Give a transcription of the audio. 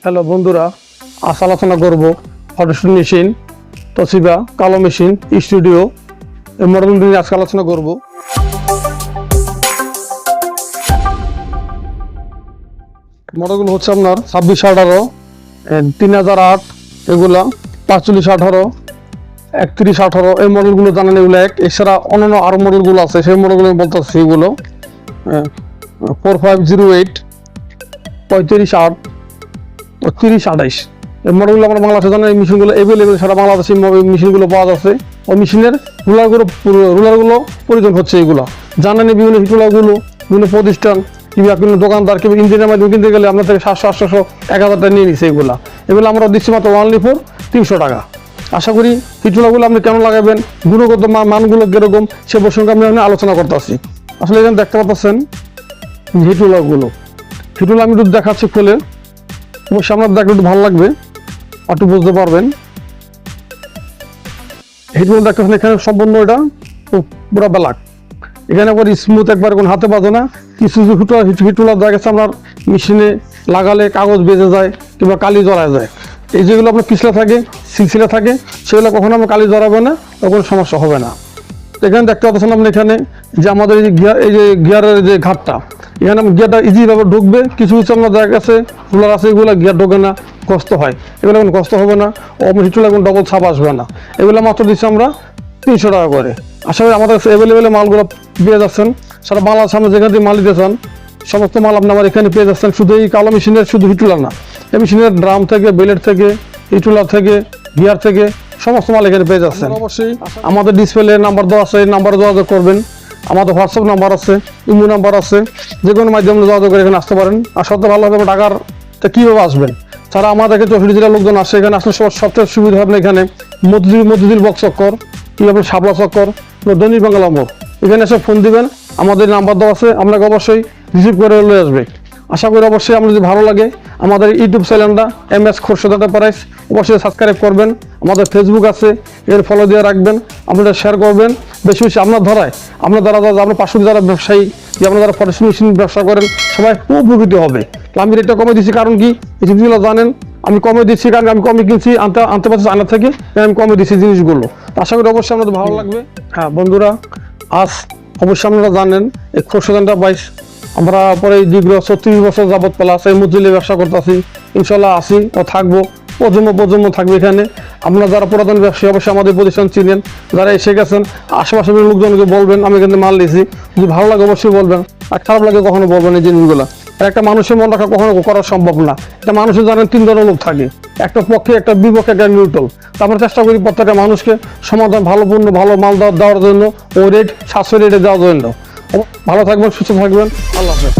Hello বন্ধুরা, আজ আলোচনা করব ফটোশুট মেশিন, তোশিবা কালো মেশিন স্টুডিও এই মডেলগুলো নিয়ে আজকে আলোচনা করব। মডেলগুলো হচ্ছে আপনার 2618, 3008, এগুলা 4518, 3118 এই মডেলগুলো জানেন। এগুলো এছাড়া অন্যান্য আরো মডেলগুলো আছে, সেই মডেলগুলো আমি বলতেছি। এগুলো 4508, 3508, 3028 এই মডেলগুলো আমরা বাংলাদেশে জানেন। এই মেশিনগুলো অ্যাভেলেবেল সারা বাংলাদেশে মেশিনগুলো পাওয়া যাচ্ছে। ওই মেশিনের রুলারগুলো প্রয়োজন হচ্ছে। এগুলো জানেন, বিভিন্ন রুলারগুলো বিভিন্ন প্রতিষ্ঠান কিংবা বিভিন্ন দোকানদার কিংবা ইঞ্জিনিয়ার মাধ্যমে কিনতে গেলে আপনার থেকে 700, 800, 1000 টাকা নিয়ে নিচ্ছে। এগুলো আমরা দিচ্ছি মাত্র অনলি ফর 300 টাকা। আশা করি হিটুলাগুলো আপনি কেন লাগাবেন, গুণগত মানগুলো কিরকম সে প্রসঙ্গে আমি আলোচনা করতেছি। আসলে এখানে দেখতে পাচ্ছেন হিটুলাগুলো আমি একটু দেখাচ্ছি খুলে, অবশ্যই আপনার দেখলে একটু ভালো লাগবে, একটু বুঝতে পারবেন। হিটগুলো দেখতে পাচ্ছেন এখানে সম্পূর্ণ এটা পুরো ব্ল্যাক, এখানে আবার স্মুথ, একবার কোনো হাতে বাজে না। কিছু হিটুলা দেখা গেছে আপনার মেশিনে লাগালে কাগজ বেজে যায় কিংবা কালি জড়া যায়। এই যেগুলো আপনার পিছলা থাকে, সিলসিলা থাকে, সেগুলো কখনো আমরা কালি জড়াবে না, তখন সমস্যা হবে না। এখানে দেখতে পাচ্ছেন আপনি এখানে যে আমাদের এই যে গিয়ারের যে ঘাটটা, এখানে গিয়ারটা ইজিভাবে ঢুকবে। কিছু আপনার দেখা গেছে রুলার আছে, এগুলো গিয়ার ঢোকে না, কষ্ট হয়। এগুলো কোনো কষ্ট হবে না, হিটুলা কোনো ডবল ছাপ আসবে না। এগুলো মাত্র দিচ্ছি আমরা 300 টাকা করে। আশা করি আমাদের অ্যাভেলেবেল মালগুলো পেয়ে যাচ্ছেন। সারা বাংলার সামনে যেখান থেকে মাল দিতে চান সমস্ত মাল আপনি আমার এখানে পেয়ে যাচ্ছেন। শুধু এই কালো মেশিনের শুধু হিটুলা না, এই মেশিনের ড্রাম থেকে, বেলেট থেকে, হিটুলা থেকে, গিয়ার থেকে সমস্ত মাল এখানে পেয়ে যাচ্ছেন। অবশ্যই আমাদের ডিসপ্লে নাম্বার দেওয়া আছে, এই নাম্বারে যোগাযোগ করবেন। আমাদের হোয়াটসঅ্যাপ নাম্বার আছে, ইমো নাম্বার আছে, যে কোনো মাধ্যমে যোগাযোগ করে এখানে আসতে পারেন। আর সবচেয়ে ভালো হবে ঢাকার কীভাবে আসবেন, তারা আমাদের 64 জেলার লোকজন আসে। এখানে আসলে সবচেয়ে সুবিধা হবে এখানে মতিঝিল বক্স চক্কর কিংবা আপনার শাপলা চক্কর, দৈনিক বাংলা মোড়, এখানে এসে ফোন দিবেন। আমাদের নাম্বার দেওয়া আছে, আপনাকে অবশ্যই রিসিভ করে নিয়ে আসবে। আশা করি অবশ্যই আপনার যদি ভালো লাগে আমাদের ইউটিউব চ্যানেলটা MS খোরশেদ এন্টারপ্রাইজ অবশ্যই সাবস্ক্রাইব করবেন। আমাদের ফেসবুক আছে, এর ফলো দিয়ে রাখবেন, আপনারা শেয়ার করবেন। বেশি বেশি আপনার আপনার পাশে যারা ব্যবসায়ী, যে আপনারা যারা ফটোশুট মেশিন ব্যবসা করেন, সবাই খুব উপকৃত হবে। আমি রেটটা কমে দিচ্ছি, কারণ কি এই জিনিসগুলো জানেন আমি কমে দিচ্ছি, কারণ আমি কমে কিনছি, আনতে পারছি আনা থেকে, আমি কমে দিচ্ছি জিনিসগুলো। আশা করি অবশ্যই আপনাদের ভালো লাগবে। হ্যাঁ বন্ধুরা, আজ অবশ্যই আপনারা জানেন এই খোরশেদ এন্টারপ্রাইজ আমরা পরে দীর্ঘ 36 বছর যাবৎ প্লাস এই মতিঝিলে ব্যবসা করতেছি। ইনশাল্লাহ আসি ও থাকবো, প্রজন্ম থাকবে এখানে। আপনারা যারা পুরাতন ব্যবসায়ী অবশ্যই আমাদের প্রতিষ্ঠান চিনেন, যারা এসে গেছেন আশেপাশের লোকজনকে বলবেন আমি এখানে মাল দিয়েছি। যদি ভালো লাগে অবশ্যই বলবেন, আর খারাপ লাগে কখনো বলবেন এই জিনিসগুলো। আর একটা মানুষের মন রাখা কখনো করা সম্ভব না। এটা মানুষের জানেন 3 ধরনের লোক থাকে, একটা পক্ষে, একটা বিপক্ষে, একটা নিউট্রাল। তো আমরা চেষ্টা করি প্রত্যেকটা মানুষকে সমাধান, ভালো মাল দেওয়ার জন্য, ও রেট সাশ্রয়ী রেটে দেওয়ার জন্য। ভালো থাকবেন, সুস্থ থাকবেন, আল্লাহ হাফেজ।